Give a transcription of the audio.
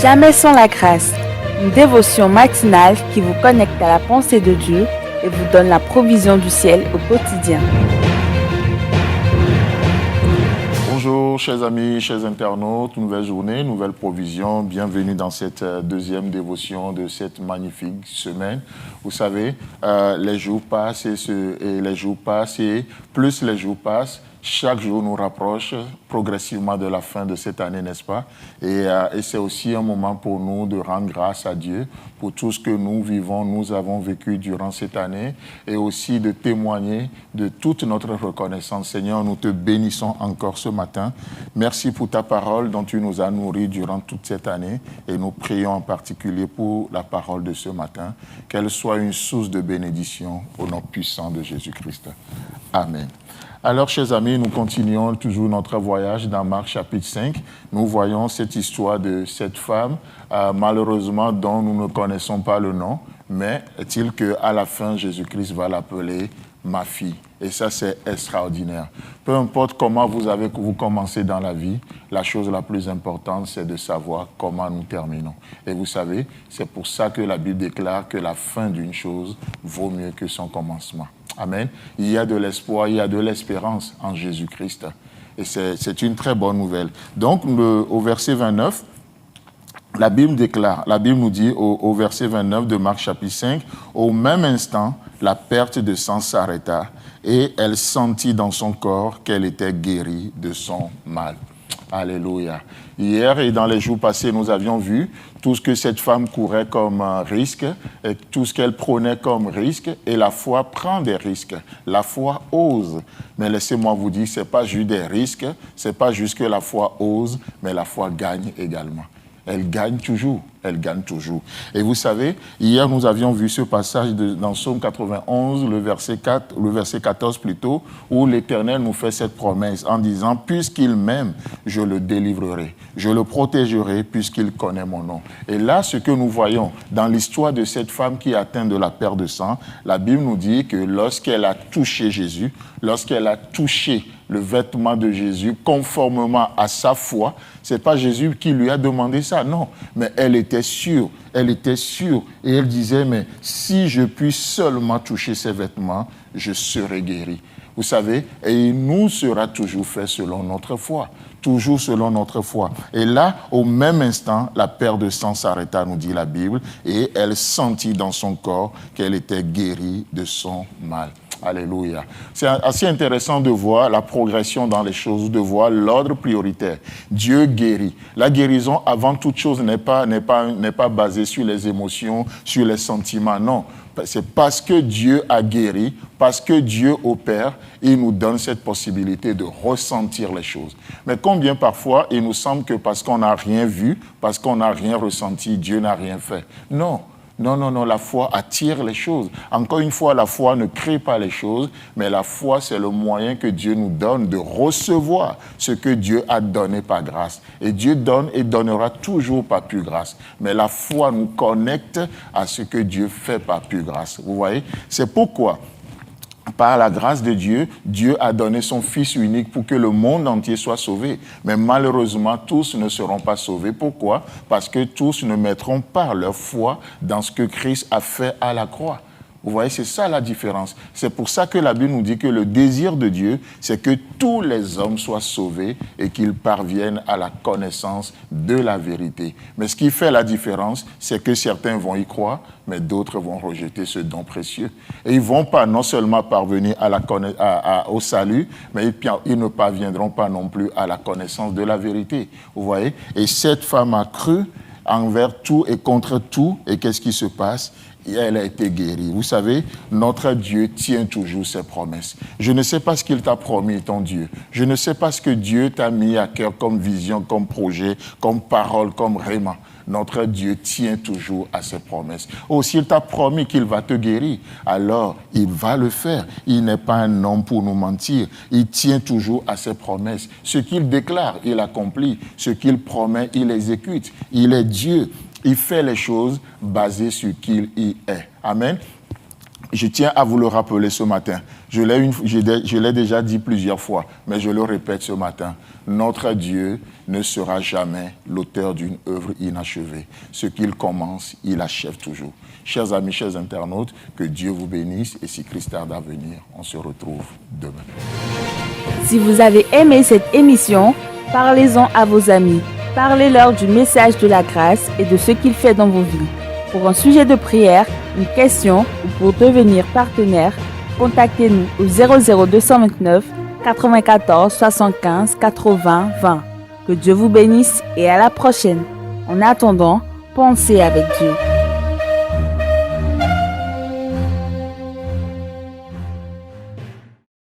Jamais sans la grâce, une dévotion matinale qui vous connecte à la pensée de Dieu et vous donne la provision du ciel au quotidien. Bonjour chers amis, chers internautes, nouvelle journée, nouvelle provision, bienvenue dans cette deuxième dévotion de cette magnifique semaine. Vous savez, les jours passent et les jours passent et plus les jours passent, chaque jour nous rapproche progressivement de la fin de cette année, n'est-ce pas? Et c'est aussi un moment pour nous de rendre grâce à Dieu pour tout ce que nous vivons, nous avons vécu durant cette année et aussi de témoigner de toute notre reconnaissance. Seigneur, nous te bénissons encore ce matin. Merci pour ta parole dont tu nous as nourris durant toute cette année et nous prions en particulier pour la parole de ce matin, qu'elle soit une source de bénédiction au nom puissant de Jésus-Christ. Amen. Alors, chers amis, nous continuons toujours notre voyage dans Marc chapitre 5. Nous voyons cette histoire de cette femme, malheureusement, dont nous ne connaissons pas le nom, mais est-il qu'à la fin, Jésus-Christ va l'appeler ma fille. Et ça, c'est extraordinaire. Peu importe comment vous commencez dans la vie, la chose la plus importante, c'est de savoir comment nous terminons. Et vous savez, c'est pour ça que la Bible déclare que la fin d'une chose vaut mieux que son commencement. Amen. Il y a de l'espoir, il y a de l'espérance en Jésus-Christ. Et c'est une très bonne nouvelle. Donc, au verset 29, la Bible déclare, la Bible nous dit au verset 29 de Marc chapitre 5, « Au même instant, la perte de sang s'arrêta et elle sentit dans son corps qu'elle était guérie de son mal. » Alléluia. Hier et dans les jours passés, nous avions vu tout ce que cette femme courait comme risque, et tout ce qu'elle prenait comme risque, et la foi prend des risques. La foi ose. Mais laissez-moi vous dire, ce n'est pas juste des risques, ce n'est pas juste que la foi ose, mais la foi gagne également. Elle gagne toujours, elle gagne toujours. Et vous savez, hier nous avions vu ce passage dans Psaume 91, le verset 14 plutôt, où l'Éternel nous fait cette promesse en disant « Puisqu'il m'aime, je le délivrerai, je le protégerai puisqu'il connaît mon nom. » Et là, ce que nous voyons dans l'histoire de cette femme qui est atteinte de la perte de sang, la Bible nous dit que lorsqu'elle a touché Jésus, lorsqu'elle a touché le vêtement de Jésus conformément à sa foi, ce n'est pas Jésus qui lui a demandé ça, non, mais elle était sûre, et elle disait, mais si je puis seulement toucher ses vêtements, je serai guéri. Vous savez, et il nous sera toujours fait selon notre foi, toujours selon notre foi. Et là, au même instant, la perte de sang s'arrêta, nous dit la Bible, et elle sentit dans son corps qu'elle était guérie de son mal. Alléluia. C'est assez intéressant de voir la progression dans les choses, de voir l'ordre prioritaire. Dieu guérit. La guérison, avant toute chose, n'est pas basée sur les émotions, sur les sentiments, non. C'est parce que Dieu a guéri, parce que Dieu opère, il nous donne cette possibilité de ressentir les choses. Mais combien parfois, il nous semble que parce qu'on n'a rien vu, parce qu'on n'a rien ressenti, Dieu n'a rien fait. Non. Non, la foi attire les choses. Encore une fois, la foi ne crée pas les choses, mais la foi, c'est le moyen que Dieu nous donne de recevoir ce que Dieu a donné par grâce. Et Dieu donne et donnera toujours par pure grâce. Mais la foi nous connecte à ce que Dieu fait par pure grâce. Vous voyez? C'est pourquoi, par la grâce de Dieu, Dieu a donné son Fils unique pour que le monde entier soit sauvé. Mais malheureusement, tous ne seront pas sauvés. Pourquoi? Parce que tous ne mettront pas leur foi dans ce que Christ a fait à la croix. Vous voyez, c'est ça la différence. C'est pour ça que la Bible nous dit que le désir de Dieu, c'est que tous les hommes soient sauvés et qu'ils parviennent à la connaissance de la vérité. Mais ce qui fait la différence, c'est que certains vont y croire, mais d'autres vont rejeter ce don précieux. Et ils ne vont pas non seulement parvenir au salut, mais ils ne parviendront pas non plus à la connaissance de la vérité. Vous voyez? Et cette femme a cru envers tout et contre tout. Et qu'est-ce qui se passe? Et elle a été guérie. Vous savez, notre Dieu tient toujours ses promesses. Je ne sais pas ce qu'il t'a promis, ton Dieu. Je ne sais pas ce que Dieu t'a mis à cœur comme vision, comme projet, comme parole, comme réma. Notre Dieu tient toujours à ses promesses. Oh, s'il t'a promis qu'il va te guérir, alors il va le faire. Il n'est pas un homme pour nous mentir. Il tient toujours à ses promesses. Ce qu'il déclare, il accomplit. Ce qu'il promet, il exécute. Il est Dieu. Il fait les choses basées sur qui il est. Amen. Je tiens à vous le rappeler ce matin. Je l'ai déjà dit plusieurs fois, mais je le répète ce matin. Notre Dieu ne sera jamais l'auteur d'une œuvre inachevée. Ce qu'il commence, il achève toujours. Chers amis, chers internautes, que Dieu vous bénisse et si Christ tarde à venir, on se retrouve demain. Si vous avez aimé cette émission, parlez-en à vos amis. Parlez-leur du message de la grâce et de ce qu'il fait dans vos vies. Pour un sujet de prière, une question ou pour devenir partenaire, contactez-nous au 00229 94 75 80 20. Que Dieu vous bénisse et à la prochaine. En attendant, pensez avec Dieu.